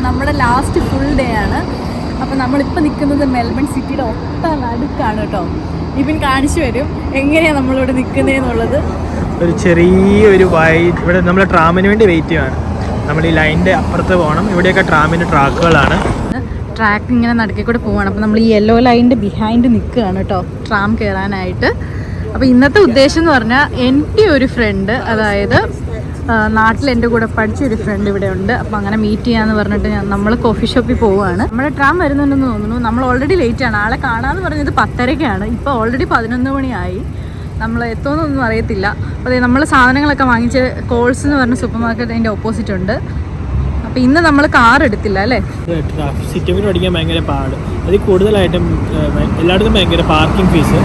നമ്മുടെ last full day ആണ്. അപ്പോൾ നമ്മളിപ്പോൾ നിൽക്കുന്നത് മെൽബൺ സിറ്റിയുടെ ഒത്ത നടുക്കാണ് കേട്ടോ. ഇവൻ കാണിച്ചു വരും എങ്ങനെയാണ് നമ്മളിവിടെ നിൽക്കുന്നതെന്നുള്ളത്. ഒരു ചെറിയൊരു വൈറ്റ്, ഇവിടെ നമ്മൾ ട്രാമിന് വേണ്ടി വെയിറ്റ് ചെയ്യുകയാണ്. നമ്മൾ ഈ ലൈനിൻ്റെ അപ്പുറത്ത് പോകണം. ഇവിടെയൊക്കെ ട്രാമിൻ്റെ ട്രാക്കുകളാണ്. ട്രാക്ക് ഇങ്ങനെ നടുക്കിൽ കൂടെ പോവാണ്. അപ്പോൾ നമ്മൾ ഈ യെല്ലോ ലൈനിൻ്റെ ബിഹൈൻഡ് നിൽക്കുകയാണ് കേട്ടോ ട്രാം കയറാനായിട്ട്. അപ്പോൾ ഇന്നത്തെ ഉദ്ദേശം എന്ന് പറഞ്ഞാൽ എൻ്റെ ഒരു ഫ്രണ്ട്, അതായത് നാട്ടിൽ എൻ്റെ കൂടെ പഠിച്ചൊരു ഫ്രണ്ട് ഇവിടെ ഉണ്ട്. അപ്പോൾ അങ്ങനെ മീറ്റ് ചെയ്യാന്ന് പറഞ്ഞിട്ട് നമ്മൾ കോഫി ഷോപ്പിൽ പോവുകയാണ്. നമ്മുടെ ട്രാം വരുന്നുണ്ടെന്ന് തോന്നുന്നു. നമ്മൾ ഓൾറെഡി ലേറ്റാണ്. ആളെ കാണാമെന്ന് പറഞ്ഞത് 10:30-ക്കാണ്. ഇപ്പോൾ ഓൾറെഡി 11 മണിയായി. നമ്മൾ എത്തുമെന്നൊന്നും അറിയത്തില്ല. അപ്പോൾ നമ്മൾ സാധനങ്ങളൊക്കെ വാങ്ങിച്ച് കോൾസ് എന്ന് പറഞ്ഞ സൂപ്പർ മാർക്കറ്റ് അതിൻ്റെ ഓപ്പോസിറ്റ് ഉണ്ട്. അപ്പോൾ ഇന്ന് നമ്മൾ കാർ എടുത്തില്ല അല്ലേ. സിറ്റിയിൽ പഠിക്കാൻ ഭയങ്കര പാട്. അതിൽ കൂടുതലായിട്ടും എല്ലായിടത്തും ഭയങ്കര പാർക്കിംഗ് ഫീസ്.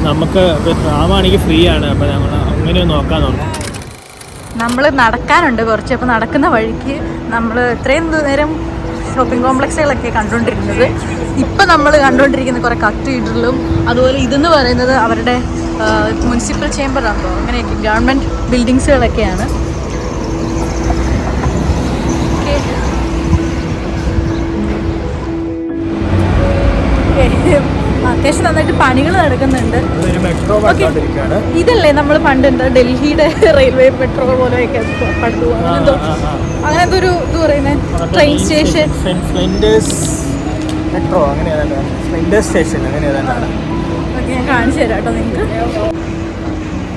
നമുക്ക് ട്രാമാണെങ്കിൽ ഫ്രീ ആണ്. അപ്പോൾ ഞങ്ങൾ അങ്ങനെ നോക്കാൻ നോക്കും. നമ്മൾ നടക്കാനുണ്ട് കുറച്ച്. അപ്പോൾ നടക്കുന്ന വഴിക്ക് നമ്മൾ ഇത്രയും നേരം ഷോപ്പിംഗ് കോംപ്ലക്സുകളൊക്കെ കണ്ടുകൊണ്ടിരുന്നത്. ഇപ്പം നമ്മൾ കണ്ടുകൊണ്ടിരിക്കുന്ന കുറേ കത്തീഡ്രലും അതുപോലെ ഇതെന്ന് പറയുന്നത് അവരുടെ മുനിസിപ്പൽ ചേംബറാണോ അങ്ങനെയൊക്കെ ഗവൺമെൻറ് ബിൽഡിങ്സുകളൊക്കെയാണ്. അത്യാവശ്യം നന്നായിട്ട് പണികൾ നടക്കുന്നുണ്ട്. ഇതല്ലേ നമ്മൾ പണ്ട് എന്താ ഡൽഹിയുടെ റെയിൽവേ മെട്രോ പോലെയൊക്കെ പടുത്തു അങ്ങനത്തെ ഒരു ഇത് പറയുന്നത് ട്രെയിൻ സ്റ്റേഷൻ മെട്രോ അങ്ങനെ സ്റ്റേഷൻ അങ്ങനെ ഓക്കെ ഞാൻ കാണിച്ചു തരാം കേട്ടോ നിങ്ങൾക്ക്.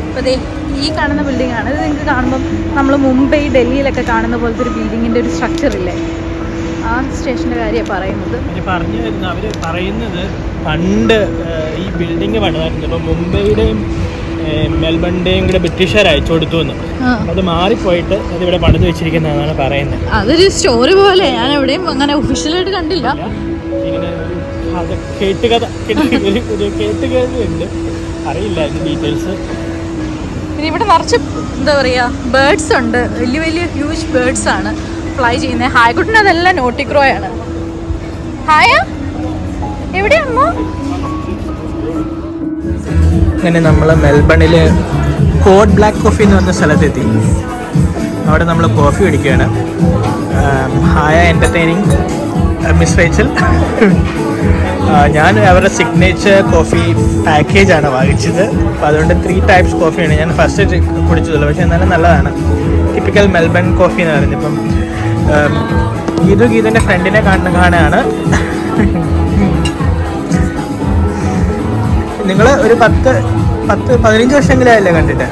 അപ്പോൾ അതെ ഈ കാണുന്ന ബിൽഡിംഗ് ആണ്. ഇത് നിങ്ങൾക്ക് കാണുമ്പം നമ്മൾ മുംബൈ ഡൽഹിയിലൊക്കെ കാണുന്ന പോലത്തെ ഒരു ബിൽഡിങ്ങിൻ്റെ ഒരു സ്ട്രക്ചർ ഇല്ലേ, ആ സ്റ്റേഷൻ്റെ കാര്യമാണ് പറയുന്നത്. പറഞ്ഞു വരുന്നത് അവർ പറയുന്നത് പണ്ട് ഈ ബിൽഡിങ് പണിതായിരുന്നു. ഇപ്പോൾ മുംബൈയുടെയും മെൽബണിൻ്റെയും കൂടെ ബ്രിട്ടീഷുകാർ അയച്ചു കൊടുത്തു എന്ന്. അത് മാറിപ്പോയിട്ട് അതിവിടെ പണിത് വെച്ചിരിക്കുന്നതാണ് പറയുന്നത്. അതൊരു സ്റ്റോറി പോലെ, ഞാൻ എവിടെയും അങ്ങനെ ഒഫീഷ്യലായിട്ട് കണ്ടില്ല. ഇങ്ങനെ അത് കേട്ടുകേൾവിയുണ്ട്, അറിയില്ല അതിൻ്റെ ഡീറ്റെയിൽസ്. പിന്നെ ഇവിടെ നിറച്ച് എന്താ പറയുക ബേർഡ്സ് ഉണ്ട്. വലിയ വലിയ ഹ്യൂജ് ബേർഡ്സ് ആണ് ഫ്ലൈ ചെയ്യുന്നത്. ഹായ്ക്കുട്ടിന് അതെല്ലാം നോട്ടിക്രോയാണ്. ഹായ എവിടെയാണോ? അങ്ങനെ നമ്മൾ മെൽബണിൽ കോഡ് ബ്ലാക്ക് കോഫി എന്ന് പറഞ്ഞ സ്ഥലത്തെത്തി. അവിടെ നമ്മൾ കോഫി കുടിക്കുകയാണ്. Hi entertaining Miss Rachel. ഞാൻ അവരുടെ സിഗ്നേച്ചർ കോഫി പാക്കേജാണ് വാങ്ങിച്ചത്. അപ്പോൾ അതുകൊണ്ട് 3 ടൈപ്സ് കോഫിയാണ് ഞാൻ ഫസ്റ്റ് കുടിച്ചതുള്ളൂ. പക്ഷേ എന്നാലും നല്ലതാണ്. ടിപ്പിക്കൽ മെൽബൺ കോഫി എന്ന് പറയുന്നത്. ഇപ്പം ഗീതിൻ്റെ ഫ്രണ്ടിനെ കാണുകയാണ്. നിങ്ങൾ ഒരു 10-15 വർഷങ്ങളായല്ലേ കണ്ടിട്ട്?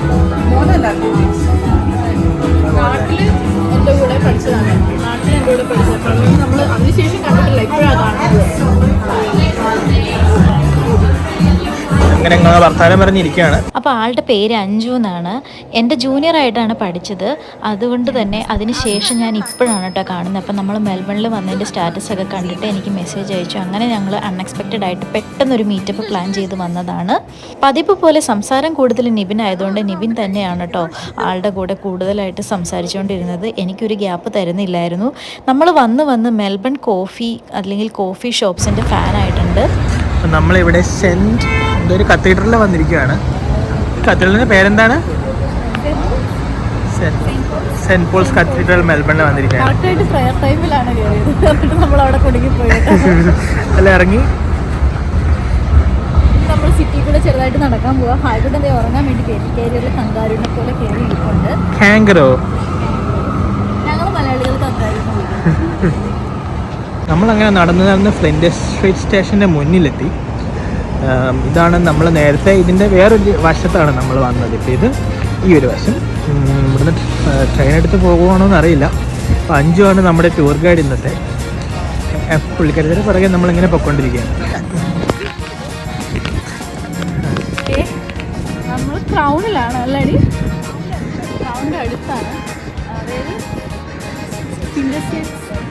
അങ്ങനെ വർത്താനം പറഞ്ഞിരിക്കുകയാണ്. അപ്പോൾ ആളുടെ പേര് അഞ്ജു എന്നാണ്. എൻ്റെ ജൂനിയറായിട്ടാണ് പഠിച്ചത്. അതുകൊണ്ട് തന്നെ അതിന് ശേഷം ഞാൻ ഇപ്പോഴാണ് കേട്ടോ കാണുന്നത്. അപ്പം നമ്മൾ മെൽബണിൽ വന്നതിൻ്റെ സ്റ്റാറ്റസൊക്കെ കണ്ടിട്ട് എനിക്ക് മെസ്സേജ് അയച്ചു. അങ്ങനെ ഞങ്ങൾ അൺഎക്സ്പെക്റ്റഡ് ആയിട്ട് പെട്ടെന്നൊരു മീറ്റപ്പ് പ്ലാൻ ചെയ്ത് വന്നതാണ്. പതിവ് പോലെ സംസാരം കൂടുതൽ നിവിൻ ആയതുകൊണ്ട് നിവിൻ തന്നെയാണ് കേട്ടോ ആളുടെ കൂടെ കൂടുതലായിട്ട് സംസാരിച്ചുകൊണ്ടിരുന്നത്. എനിക്കൊരു ഗ്യാപ്പ് തരുന്നില്ലായിരുന്നു. നമ്മൾ വന്ന് മെൽബൺ കോഫി അല്ലെങ്കിൽ കോഫി ഷോപ്സിൻ്റെ ഫാനായിട്ടുണ്ട്. നമ്മളിവിടെ ഒരു കത്തീഡ്രലിൽ വന്നിരിക്കുകയാണ്. കത്തീഡ്രലിൻ്റെ പേരെന്താണ്? സെന്റ് പോൾസ് കത്തീഡ്രൽ മെൽബണിൽ വന്നിരിക്കുകയാണ്. അല്ല ഇറങ്ങി നമ്മൾ സിറ്റി കൂടെ ചെറുതായിട്ട് നടക്കാൻ പോവാ. ഹായ്ക്കുട്ടി ഉറങ്ങാൻ വേണ്ടി കയറിയുള്ള കങ്കാരുവിനെ പോലെ കയറി ഇരിപ്പുണ്ട്. കാങ്കറോ ഞങ്ങൾ മലയാളികൾ കങ്കാരു. നമ്മളങ്ങനെ നടന്ന് ഫ്ലിൻഡേഴ്സ് സ്ട്രീറ്റ് സ്റ്റേഷൻ്റെ മുന്നിലെത്തി. ഇതാണ് നമ്മൾ നേരത്തെ ഇതിൻ്റെ വേറൊരു വശത്താണ് നമ്മൾ വന്നത്. ഇപ്പോൾ ഇത് ഈ ഒരു വശം. ഇവിടുന്ന് ട്രെയിൻ എടുത്ത് പോകുവാണോ എന്നറിയില്ല. അപ്പോൾ അഞ്ചുമാണ് നമ്മുടെ ടൂർ ഗൈഡ് ഇന്നത്തെ. പുള്ളിക്കാരത്തിൻ്റെ പുറകെ നമ്മളിങ്ങനെ പൊയ്ക്കൊണ്ടിരിക്കുകയാണ്. നമ്മൾ ക്രൗണിലാണ് അല്ലടി, ക്രൗണിൻ്റെ അടുത്താണ്. അതായത്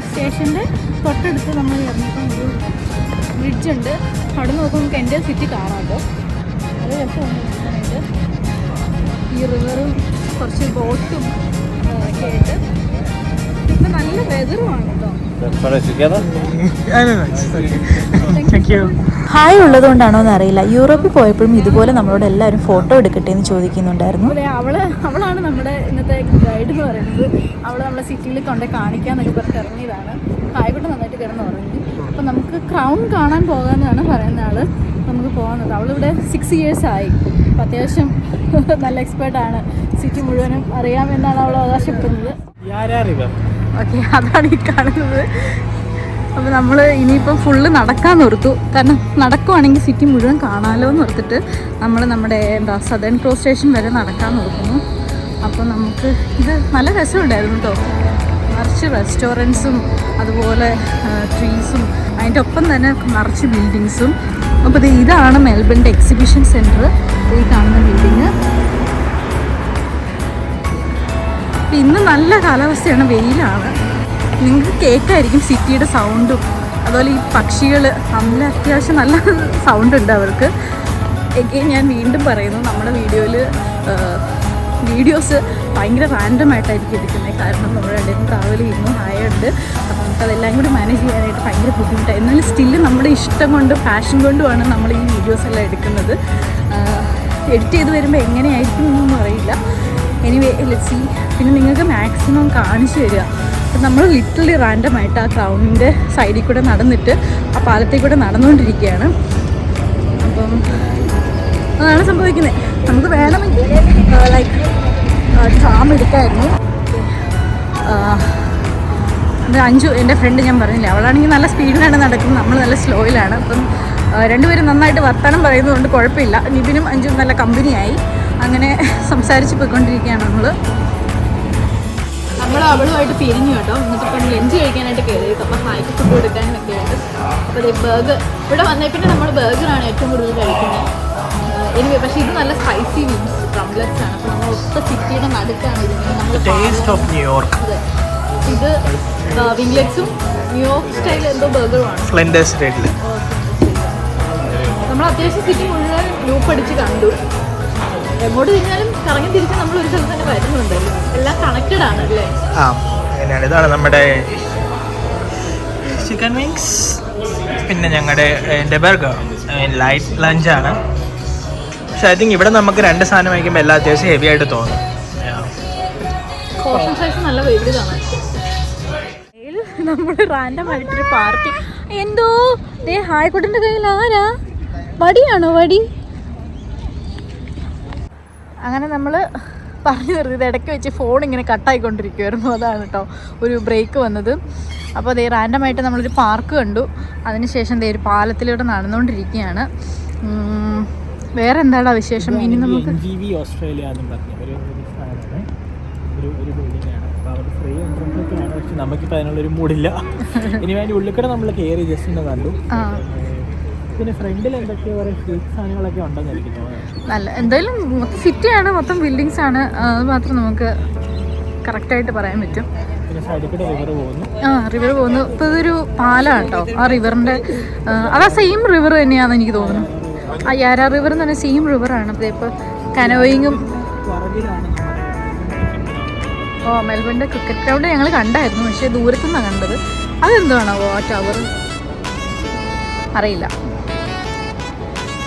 സ്റ്റേഷൻ്റെ തൊട്ടടുത്ത് നമ്മൾ ഇറങ്ങിയപ്പോൾ ഒരു ബ്രിഡ്ജുണ്ട്. അവിടെ നോക്കുമ്പോൾ നമുക്ക് എൻ്റെ സിറ്റി കാണാമല്ലോ. അത് രസമുണ്ട്. ഈ റിവറും കുറച്ച് ബോട്ടും ഒക്കെ ആയിട്ട്. ഇപ്പം നല്ല വെതറുമാണ് കേട്ടോ. Thank you. ഹായ് ഉള്ളതുകൊണ്ടാണോ എന്ന് അറിയില്ല, യൂറോപ്പിൽ പോയപ്പോഴും ഇതുപോലെ നമ്മളോട് എല്ലാവരും ഫോട്ടോ എടുക്കട്ടെ എന്ന് ചോദിക്കുന്നുണ്ടായിരുന്നു. അവളാണ് നമ്മുടെ ഇന്നത്തെ ഗൈഡ് എന്ന് പറയുന്നത്. അവൾ നമ്മളെ സിറ്റിയിൽ കൊണ്ടേ കാണിക്കാന്നൊക്കെ പറഞ്ഞ് ഇറങ്ങിയതാണ്. ഹായ്ക്കുട്ടി നന്നായിട്ട് കിടന്ന് ഉറങ്ങി. അപ്പം നമുക്ക് ക്രൗൺ കാണാൻ പോകാമെന്നാണ് പറയുന്ന ആൾ. നമുക്ക് പോകുന്നത്. അവളിവിടെ 6 years ആയി. അപ്പം അത്യാവശ്യം നല്ല എക്സ്പേർട്ടാണ്. സിറ്റി മുഴുവനും അറിയാമെന്നാണ് അവൾ അവകാശപ്പെടുന്നത്. ഓക്കെ, അതാണ് ഈ കാണുന്നത്. അപ്പോൾ നമ്മൾ ഇനിയിപ്പം ഫുള്ള് നടക്കാൻ ഓർത്തു. കാരണം നടക്കുവാണെങ്കിൽ സിറ്റി മുഴുവൻ കാണാമല്ലോ എന്ന് ഓർത്തിട്ട് നമ്മൾ നമ്മുടെ സദേൺ ക്രോസ് സ്റ്റേഷൻ വരെ നടക്കാൻ ഓർക്കുന്നു. അപ്പോൾ നമുക്ക് ഇത് നല്ല രസമുണ്ടായിരുന്നു കേട്ടോ. നിറച്ച് റെസ്റ്റോറൻറ്റ്സും അതുപോലെ ട്രീസും അതിൻ്റെ ഒപ്പം തന്നെ നിറച്ച് ബിൽഡിങ്സും. അപ്പോൾ ഇതാണ് മെൽബണിൻ്റെ എക്സിബിഷൻ സെൻറ്റർ, ഈ കാണുന്ന ബിൽഡിങ്. ഇന്ന് നല്ല കാലാവസ്ഥയാണ്, വെയിലാണ്. നിങ്ങൾക്ക് കേൾക്കായിരിക്കും സിറ്റിയുടെ സൗണ്ടും അതുപോലെ ഈ പക്ഷികൾ നല്ല അത്യാവശ്യം നല്ല സൗണ്ട് ഉണ്ട് അവർക്ക്. ഞാൻ വീണ്ടും പറയുന്നു, നമ്മുടെ വീഡിയോസ് ഭയങ്കര റാൻഡമായിട്ടായിരിക്കും എടുക്കുന്നത്. കാരണം നമ്മൾ രണ്ടും ട്രാവൽ ചെയ്യുന്നു, ആയുണ്ട്. അപ്പോൾ നമുക്കതെല്ലാം കൂടി മാനേജ് ചെയ്യാനായിട്ട് ഭയങ്കര ബുദ്ധിമുട്ടാണ്. എന്നാലും സ്റ്റില്ല് നമ്മുടെ ഇഷ്ടം കൊണ്ടും പാഷൻ കൊണ്ടുമാണ് നമ്മൾ ഈ വീഡിയോസ് എല്ലാം എടുക്കുന്നത്. എഡിറ്റ് ചെയ്ത് വരുമ്പോൾ എങ്ങനെയായിരിക്കും എന്നൊന്നും അറിയില്ല. Anyway let's see. പിന്നെ നിങ്ങൾക്ക് മാക്സിമം കാണിച്ചു തരിക. അപ്പം നമ്മൾ ലിറ്ററലി റാൻഡമായിട്ട് ആ ക്രൗണിൻ്റെ സൈഡിൽ കൂടെ നടന്നിട്ട് ആ പാലത്തിൽ കൂടെ നടന്നുകൊണ്ടിരിക്കുകയാണ്. അപ്പം അതാണ് സംഭവിക്കുന്നത്. നമുക്ക് വേണമെങ്കിൽ ലൈക്ക് ട്രാം എടുക്കായിരുന്നു. അഞ്ചു എൻ്റെ ഫ്രണ്ട് ഞാൻ പറഞ്ഞില്ല, അവളാണെങ്കിൽ നല്ല സ്പീഡിലാണ് നടക്കുന്നത്, നമ്മൾ നല്ല സ്ലോയിലാണ്. അപ്പം രണ്ടുപേരും നന്നായിട്ട് വർത്തമാനം പറയുന്നതുകൊണ്ട് കുഴപ്പമില്ല. നിബിനും അഞ്ചും നല്ല കമ്പനിയായി. അങ്ങനെ സംസാരിച്ച് പോയിക്കൊണ്ടിരിക്കുകയാണ് നമ്മൾ അവളുമായിട്ട് പിരിഞ്ഞു കേട്ടോ. എന്നിട്ട് ഇപ്പം ലഞ്ച് കഴിക്കാനായിട്ട് കയറിയത്. അപ്പോൾ ഹായ്ക്ക് ഫുഡ് കൊടുക്കാനൊക്കെ ഉണ്ട്. അപ്പോൾ അതേ ബർഗർ ഇവിടെ വന്നേ പിന്നെ നമ്മൾ ബർഗറാണ് ഏറ്റവും കൂടുതൽ കഴിക്കുന്നത്. എനിവേ പക്ഷേ ഇത് നല്ല സ്പൈസി വിങ്സ് ഡ്രംലെറ്റ്സ് ആണ്. അപ്പോൾ നമ്മൾ ഒത്ത സിറ്റിയുടെ നടുക്കാണ് ന്യൂയോർക്ക്. ഇത് വിംഗ്ലെറ്റ്സും ന്യൂയോർക്ക് സ്റ്റൈൽ എന്തോ ബർഗറുമാണ്. നമ്മൾ അത്യാവശ്യം സിറ്റി മുഴുവൻ ലൂപ്പ് അടിച്ച് കണ്ടു. എങ്ങോട്ട് തിരിഞ്ഞാലും കറങ്ങി തിരിച്ച് നമ്മൾ ഒരു സ്ഥലത്ത് തന്നെ വരുന്നുണ്ടല്ലോ. എല്ലാം കണക്റ്റഡ് ആണ് അല്ലേ? ഇതാണ് നമ്മുടെ ചിക്കൻ വിങ്സ്. പിന്നെ എൻ്റെ ബർഗർ ലൈറ്റ് ലഞ്ചാണ്. പക്ഷെ ഐ തിങ്ക് ഇവിടെ നമുക്ക് 2 സാധനം വയ്ക്കുമ്പോൾ എല്ലാം അത്യാവശ്യം ഹെവി ആയിട്ട് തോന്നും. പോർഷൻ സൈസ് നല്ല വലുതാണ്. നമ്മൾ റാൻഡമായിട്ടൊരു പാർട്ടി എന്തോ ഹായ്ക്കുട്ടിൻ്റെ കയ്യിൽ ആരാ? വടിയാണോ? വടി. അങ്ങനെ നമ്മൾ പറഞ്ഞു നിർത്തിയത് ഇടയ്ക്ക് വെച്ച് ഫോൺ ഇങ്ങനെ കട്ടായിക്കൊണ്ടിരിക്കുമായിരുന്നു. അതാണ് കേട്ടോ ഒരു ബ്രേക്ക് വന്നത്. അപ്പോൾ അതേ റാൻഡമായിട്ട് നമ്മളൊരു പാർക്ക് കണ്ടു. അതിനുശേഷം ഒരു പാലത്തിലൂടെ നടന്നുകൊണ്ടിരിക്കുകയാണ്. വേറെ എന്താടാ വിശേഷം? ഇനി നമുക്ക് ഓസ്ട്രേലിയ പക്ഷെ നമുക്കിപ്പോൾ അതിനുള്ളൊരു മൂടില്ല. ഇനി അതിൻ്റെ ഉള്ളിൽ കൂടെ നമ്മൾ കയറി ജസ്റ്റ് ഒന്ന് കണ്ടു. പിന്നെ ഫ്രണ്ടിൽ എന്തൊക്കെയോ സാധനങ്ങളൊക്കെ ഉണ്ടെന്ന് എനിക്ക് തോന്നുന്നു. നല്ല എന്തായാലും മൊത്തം സിറ്റിയാണ്, മൊത്തം ബിൽഡിങ്സ് ആണ്. അത് മാത്രം നമുക്ക് കറക്റ്റായിട്ട് പറയാൻ പറ്റും. പിന്നെ സൈഡിൽ കൂടെ റിവർ പോകുന്നു. റിവർ പോകുന്നു. ഇപ്പോൾ ഇതൊരു പാലമാണ് കേട്ടോ. ആ റിവറിൻ്റെ അതാ സെയിം റിവർ തന്നെയാണെന്ന് എനിക്ക് തോന്നുന്നു. ആ യാര റിവർ എന്ന് പറഞ്ഞാൽ സെയിം റിവറാണ്. അപ്പോൾ ഇപ്പോൾ കനോയിങ്ങും മെൽബണിൻ്റെ ക്രിക്കറ്റ് ഗ്രൗണ്ട് ഞങ്ങൾ കണ്ടായിരുന്നു. പക്ഷേ ദൂരത്തുനിന്നാണ് കണ്ടത്. അതെന്താണോ ആ ടവർ അറിയില്ല.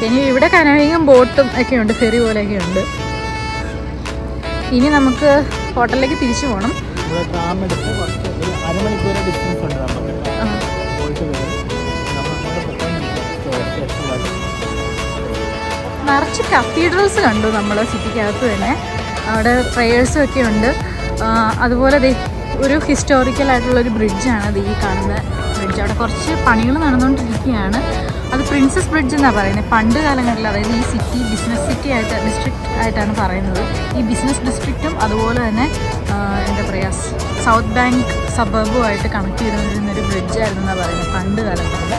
ഇനി ഇവിടെ കനോയിങ്ങും ബോട്ടും ഒക്കെ ഉണ്ട്, ഫെറി പോലെയൊക്കെ ഉണ്ട്. ഇനി നമുക്ക് ഹോട്ടലിലേക്ക് തിരിച്ചു പോകണം. നിറച്ച് കത്തീഡ്രൽസ് കണ്ടു നമ്മൾ സിറ്റിക്കകത്ത് തന്നെ. അവിടെ പ്രേയേഴ്സും ഒക്കെ ഉണ്ട്. അതുപോലെ ഒരു ഹിസ്റ്റോറിക്കലായിട്ടുള്ളൊരു ബ്രിഡ്ജാണ് ഈ കാണുന്ന ബ്രിഡ്ജ്. അവിടെ കുറച്ച് പണികൾ നടന്നുകൊണ്ടിരിക്കുകയാണ്. അത് പ്രിൻസസ് ബ്രിഡ്ജ് എന്നാണ് പറയുന്നത്. പണ്ട് കാലങ്ങളിൽ, അതായത് ഈ സിറ്റി ബിസിനസ് സിറ്റി ആയിട്ട് ഡിസ്ട്രിക്റ്റ് ആയിട്ടാണ് പറയുന്നത്. ഈ ബിസിനസ് ഡിസ്ട്രിക്റ്റും അതുപോലെ തന്നെ എന്താ പറയുക സൗത്ത് ബാങ്ക് സബർബുമായിട്ട് കണക്ട് ചെയ്തുകൊണ്ടിരുന്നൊരു ബ്രിഡ്ജായിരുന്നു എന്നാണ് പറയുന്നത് പണ്ട് കാലങ്ങളിൽ.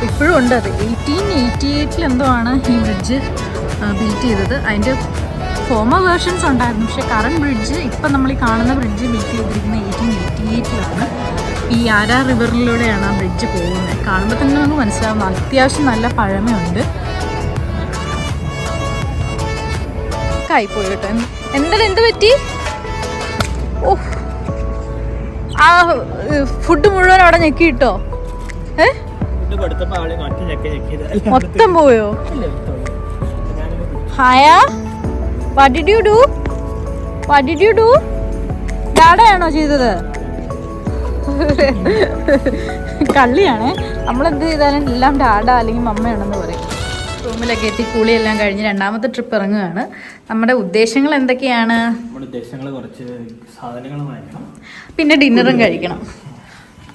ഇപ്പോഴും ഉണ്ട് അത്. 1888 എന്തോ ആണ് ഈ ബ്രിഡ്ജ് ബിൽറ്റ് ചെയ്തത്. അതിൻ്റെ ഫോമർ വേർഷൻസ് ഉണ്ടായിരുന്നു. പക്ഷേ കറണ്ട് ബ്രിഡ്ജ് ഇപ്പം നമ്മൾ ഈ കാണുന്ന ബ്രിഡ്ജ് ബിൽറ്റ് ചെയ്തിരിക്കുന്നത് 1888 ഈ ആരാ റിവറിലൂടെയാണ് ആ ബ്രിഡ്ജ് പോകുന്നത്. കാണുമ്പോൾ തന്നെ നമുക്ക് മനസ്സിലാവും അത്യാവശ്യം നല്ല പഴമയുണ്ട്. ആയിപ്പോയി കേട്ടോ. എന്ത് പറ്റി? ഓ, ആ ഫുഡ് മുഴുവൻ അവിടെ ഞെക്കി കിട്ടോ? കൊണ്ട് കൊടുത്തപ്പോ അവളെ ഒറ്റ ചെക്ക് മൊത്തം പോയോ? ഹായ, what did you do? What did you do? ഡാഡയാണോ ചെയ്തത്? കള്ളിയാണേ. നമ്മളെന്ത് ചെയ്താലും എല്ലാം ഡാഡ അല്ലെങ്കിൽ മമ്മയാണെന്ന് പറയും. റൂമിലൊക്കെ എത്തി കുളിയെല്ലാം കഴിഞ്ഞ് രണ്ടാമത്തെ ട്രിപ്പ് ഇറങ്ങുകയാണ്. നമ്മുടെ ഉദ്ദേശങ്ങൾ എന്തൊക്കെയാണ്? കുറച്ച് സാധനങ്ങൾ വാങ്ങിക്കണം, പിന്നെ ഡിന്നറും കഴിക്കണം.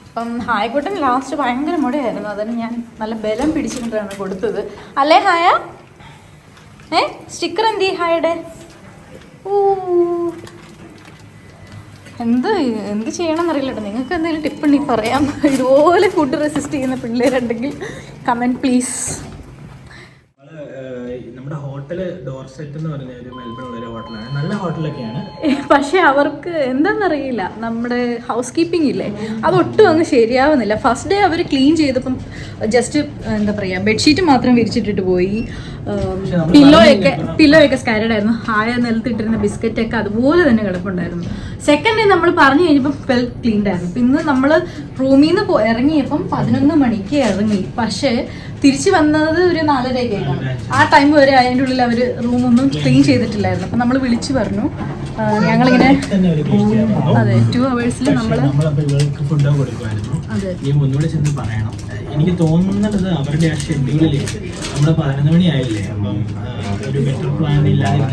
അപ്പം ഹായക്കുട്ടൻ ലാസ്റ്റ് ഭയങ്കര മുടയായിരുന്നു. അതിന് ഞാൻ നല്ല ബലം പിടിച്ചിട്ടാണ് കൊടുത്തത്. അല്ലേ ഹായ? സ്റ്റിക്കർ എന്ത് ചെയ്യും ഹായുടെ? എന്ത് ചെയ്യണം എന്നറിയില്ല കേട്ടോ. നിങ്ങൾക്ക് എന്തെങ്കിലും ടിപ്പ് ഉണ്ടെങ്കിൽ പറയാം. ഇതുപോലെ ഫുഡ് റെസിസ്റ്റ് ചെയ്യുന്ന പിള്ളേരുണ്ടെങ്കിൽ കമൻറ്റ് പ്ലീസ്. നമ്മുടെ ഹോട്ടൽ ഡോർസെറ്റ് എന്ന് പറഞ്ഞ ഒരു മെൽബണിലുള്ള ഒരു ഹോട്ടലാണ്. നല്ല ഹോട്ടലൊക്കെയാണ്, പക്ഷെ അവർക്ക് എന്താണെന്നറിയില്ല, നമ്മുടെ ഹൗസ് കീപ്പിംഗ് ഇല്ലേ അതൊട്ടും അങ്ങ് ശരിയാവുന്നില്ല. ഫസ്റ്റ് ഡേ അവർ ക്ലീൻ ചെയ്തപ്പം ജസ്റ്റ് എന്താ പറയുക ബെഡ്ഷീറ്റ് മാത്രം വിരിച്ചിട്ടിട്ട് പോയി. പില്ലോയൊക്കെ സ്കാറ്റേഡ് ആയിരുന്നു. ഹായ നിലത്തിട്ടിരുന്ന ബിസ്ക്കറ്റൊക്കെ അതുപോലെ തന്നെ കിടപ്പുണ്ടായിരുന്നു. സെക്കൻഡ് ഡേ നമ്മൾ പറഞ്ഞു കഴിഞ്ഞപ്പം വെൽ ക്ലീൻഡ് ആയിരുന്നു. പിന്നെ നമ്മൾ റൂമിൽ നിന്ന് ഇറങ്ങിയപ്പം 11 മണിക്ക് ഇറങ്ങി. പക്ഷേ തിരിച്ചു വന്നത് ഒരു 4:30 ആ ടൈം വരെ അതിൻ്റെ ഉള്ളിൽ അവർ റൂമൊന്നും ക്ലീൻ ചെയ്തിട്ടില്ലായിരുന്നു. അപ്പം നമ്മൾ വിളിച്ചു പറഞ്ഞു ഞങ്ങളിങ്ങനെ അതെ 2 hours നമ്മൾ ഫുഡ് കൊടുക്കുമായിരുന്നു. ഒന്നുകൂടെ ചെന്ന് പറയണം. എനിക്ക് തോന്നുന്നത് അവരുടെ ആ ഷെഡ്യൂളിൽ നമ്മൾ 11 മണിയായില്ലേ, അപ്പം ഒരു ബെറ്റർ പ്ലാൻ ഇല്ലാതെ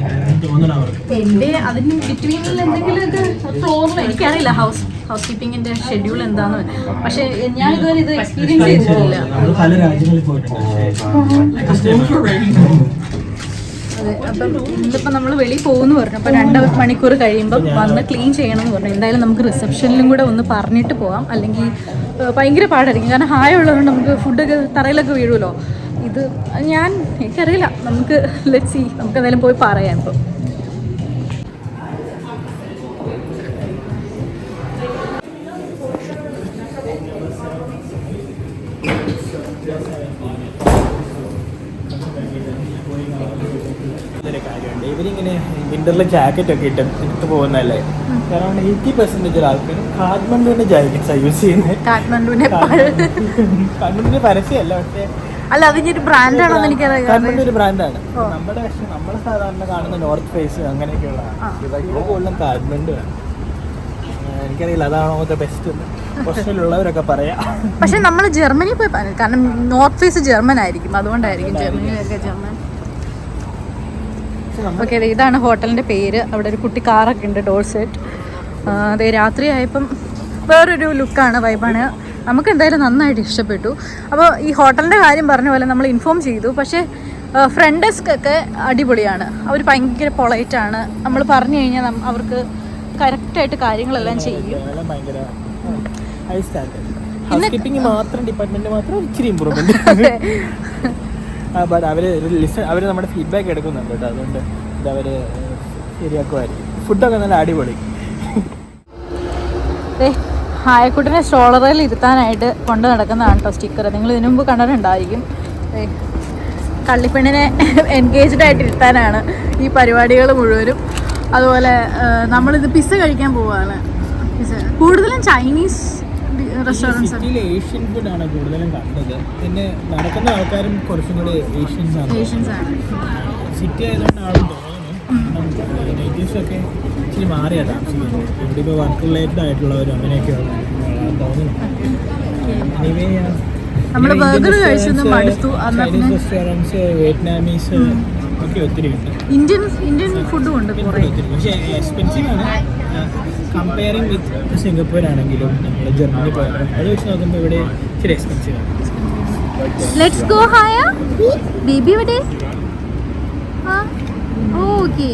തോന്നണം അവർക്ക്. എൻ്റെ അതിന് ബിറ്റ്വീനിൽ എന്തെങ്കിലുമൊക്കെ ഫ്ലോറിൽ എനിക്കറിയില്ല ഹൗസ് കീപ്പിങ്ങിന്റെ ഷെഡ്യൂൾ എന്താന്ന്. പക്ഷെ ഞാൻ ഇതുവരെ ഇത് എക്സ്പീരിയൻസ് ചെയ്തിട്ടില്ല. പല രാജ്യങ്ങളിൽ പോയിട്ടുണ്ട്. അതെ, അപ്പം ഇന്നിപ്പോൾ നമ്മൾ വെളിയിൽ പോകുമെന്ന് പറഞ്ഞു. അപ്പോൾ 2 മണിക്കൂർ കഴിയുമ്പം വന്ന് ക്ലീൻ ചെയ്യണം എന്ന് പറഞ്ഞു. എന്തായാലും നമുക്ക് റിസപ്ഷനിലും കൂടെ ഒന്ന് പറഞ്ഞിട്ട് പോകാം, അല്ലെങ്കിൽ ഭയങ്കര പാടായിരിക്കും. കാരണം ഹായ ഉള്ളതുകൊണ്ട് നമുക്ക് ഫുഡൊക്കെ തറയിലൊക്കെ വീഴുമല്ലോ. ഇത് എനിക്കറിയില്ല. നമുക്ക് ലെറ്റ്സ് സീ, നമുക്ക് എന്തായാലും പോയി പറയാം. ഇപ്പം ഇവരിങ്ങനെ വിന്ററിൽ ജാക്കറ്റ് ഒക്കെ ഇട്ട് പോകുന്നതല്ലേ. കാരണം 80% ആൾക്കാരും കാഠ്മണ്ഡുവിന്റെ ജാക്കറ്റ്സാണ് യൂസ് ചെയ്യുന്നത്. കാഠ്മണ്ഡുവിന്റെ പരസ്യമല്ല, പക്ഷേ അല്ല അതിന്റെ ബ്രാൻഡാണോ എനിക്കറിയാം. കാഠ്മണ്ഡു ഒരു ബ്രാൻഡാണ്. നമ്മൾ സാധാരണ കാണുന്ന നോർത്ത് ഫേസ് അങ്ങനെയൊക്കെയുള്ള കൂടുതലും കാഠ്മണ്ഡു ആണ്. എനിക്കറിയില്ല അതാണോ ബെസ്റ്റ് എന്ന് ഹോസ്റ്റലിലുള്ളവരൊക്കെ പറയാം. പക്ഷെ നമ്മൾ ജർമ്മനി പോയി, കാരണം നോർത്ത് ഫേസ് ജർമ്മൻ ആയിരിക്കും, അതുകൊണ്ടായിരിക്കും ജർമ്മനിയിലൊക്കെ ജർമ്മൻ. ഓക്കെ, ഇതാണ് ഹോട്ടലിൻ്റെ പേര്. അവിടെ ഒരു കുട്ടി കാറൊക്കെ ഉണ്ട്, ഡോർസെറ്റ്. അതെ, രാത്രി ആയപ്പം വേറൊരു ലുക്കാണ്, വൈബാണ്. നമുക്ക് എന്തായാലും നന്നായിട്ട് ഇഷ്ടപ്പെട്ടു. അപ്പോൾ ഈ ഹോട്ടലിൻ്റെ കാര്യം പറഞ്ഞ പോലെ നമ്മൾ ഇൻഫോം ചെയ്തു. പക്ഷേ ഫ്രണ്ട് ഡെസ്ക് ഒക്കെ അടിപൊളിയാണ്. അവർ ഭയങ്കര പൊളൈറ്റാണ്. നമ്മൾ പറഞ്ഞു കഴിഞ്ഞാൽ അവർക്ക് കറക്റ്റായിട്ട് കാര്യങ്ങളെല്ലാം ചെയ്യും. മാത്രം ഡിപ്പാർട്ട്മെന്റ് മാത്രം ഇച്ചിരി ഇമ്പ്രൂവ്മെന്റ്. അവർ നമ്മുടെ ഫീഡ്ബാക്ക് എടുക്കുന്നുണ്ട് കേട്ടോ. അതുകൊണ്ട് ഇതവർ ശരിയാക്കുമായിരിക്കും. ഫുഡൊക്കെ നല്ല അടിപൊളി. ഹായക്കുട്ടിനെ സ്ട്രോളറിൽ ഇരുത്താനായിട്ട് കൊണ്ട് നടക്കുന്നതാണ് കേട്ടോ സ്റ്റിക്കർ. നിങ്ങൾ ഇതിനു മുമ്പ് കണ്ടിട്ടുണ്ടായിരിക്കും. കള്ളിപ്പെണ്ണിനെ എൻഗേജ്ഡ് ആയിട്ട് ഇരുത്താനാണ് ഈ പരിപാടികൾ മുഴുവനും. അതുപോലെ നമ്മളിത് പിസ്സ കഴിക്കാൻ പോവുകയാണ്. കൂടുതലും ചൈനീസ് റെസ്റ്റോറൻറ്റ്സ്, ഏഷ്യൻ ഫുഡാണ് കൂടുതലും കണ്ടത്. പിന്നെ നടക്കുന്ന ആൾക്കാരും കുറച്ചും കൂടി ഏഷ്യൻസ് ആണ്. സിറ്റി ആയതുകൊണ്ടാണ് തോന്നുന്നു. നേറ്റീവ്സൊക്കെ ഇച്ചിരി മാറിയാണ് താമസിക്കുന്നത്. ഇവിടെ ഇപ്പോൾ വർക്ക് റിലേറ്റഡ് ആയിട്ടുള്ളവരും അങ്ങനെയൊക്കെയാണ് തോന്നുന്നു. നമ്മൾ ബർഗർ കഴിച്ചൊന്ന് മടുത്തു. ചൈനീസ് റെസ്റ്റോറൻറ്റ്സ്, വിയറ്റ്നാമീസ് ഒക്കെ ഒത്തിരി ഉണ്ട്. ഇന്ത്യൻ ഫുഡും ഉണ്ട് ഒത്തിരി. പക്ഷേ എക്സ്പെൻസീവ് ആണ് കമ്പയറിങ് വിത്ത് സിംഗപ്പൂർ ആണെങ്കിലും നമ്മൾ ജർമ്മനി പോയാലും അത് വെച്ച് നോക്കുമ്പോൾ ഇവിടെ ഇച്ചിരി എക്സ്പെൻസീവ് ആണ്. ലെറ്റ്സ് ഗോ ഹായ ബേബി ഇവിടെ. ഓക്കേ,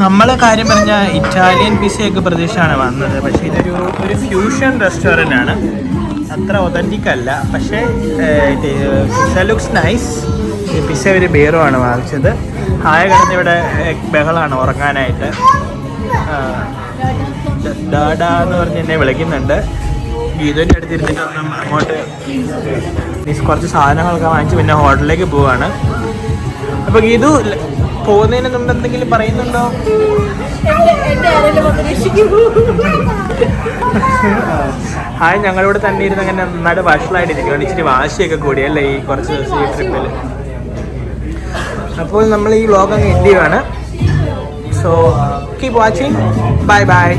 നമ്മൾ കാര്യം പറഞ്ഞാൽ ഇറ്റാലിയൻ പിസയൊക്കെ പ്രതീക്ഷയാണ് വന്നത്. പക്ഷേ ഇതൊരു ഫ്യൂഷൻ റെസ്റ്റോറൻ്റ് ആണ്. അത്ര ഒതൻറ്റിക് അല്ല. പക്ഷേ പിസ്സ ലുക്സ് നൈസ്. പിസ്സ ഒരു ബീറുമാണ് വാങ്ങിച്ചത്. ഹായ കിടന്ന് ഇവിടെ ബഹളമാണ് ഉറങ്ങാനായിട്ട്. ഡാഡ എന്ന് പറഞ്ഞ് എന്നെ വിളിക്കുന്നുണ്ട്. ഗീതുവിൻ്റെ അടുത്തിരുന്നിട്ട് അങ്ങോട്ട് കുറച്ച് സാധനങ്ങളൊക്കെ വാങ്ങിച്ച് പിന്നെ ഹോട്ടലിലേക്ക് പോവാണ്. അപ്പോൾ ഗീതു പോകുന്നതിന് മുമ്പ് എന്തെങ്കിലും പറയുന്നുണ്ടോ? ഹായ്, ഞങ്ങളിവിടെ തന്നെ ഇരുന്ന് അങ്ങനെ നന്നായിട്ട് വഷളായിട്ടിരിക്കുകയാണ്. ഇച്ചിരി വാശിയൊക്കെ കൂടിയല്ലേ ഈ കുറച്ച് ദിവസം ഈ ട്രിപ്പിൽ. അപ്പോൾ നമ്മൾ ഈ വ്ലോഗ് അങ്ങ് എൻഡ് ചെയ്യുകയാണ്. So keep watching. Bye bye.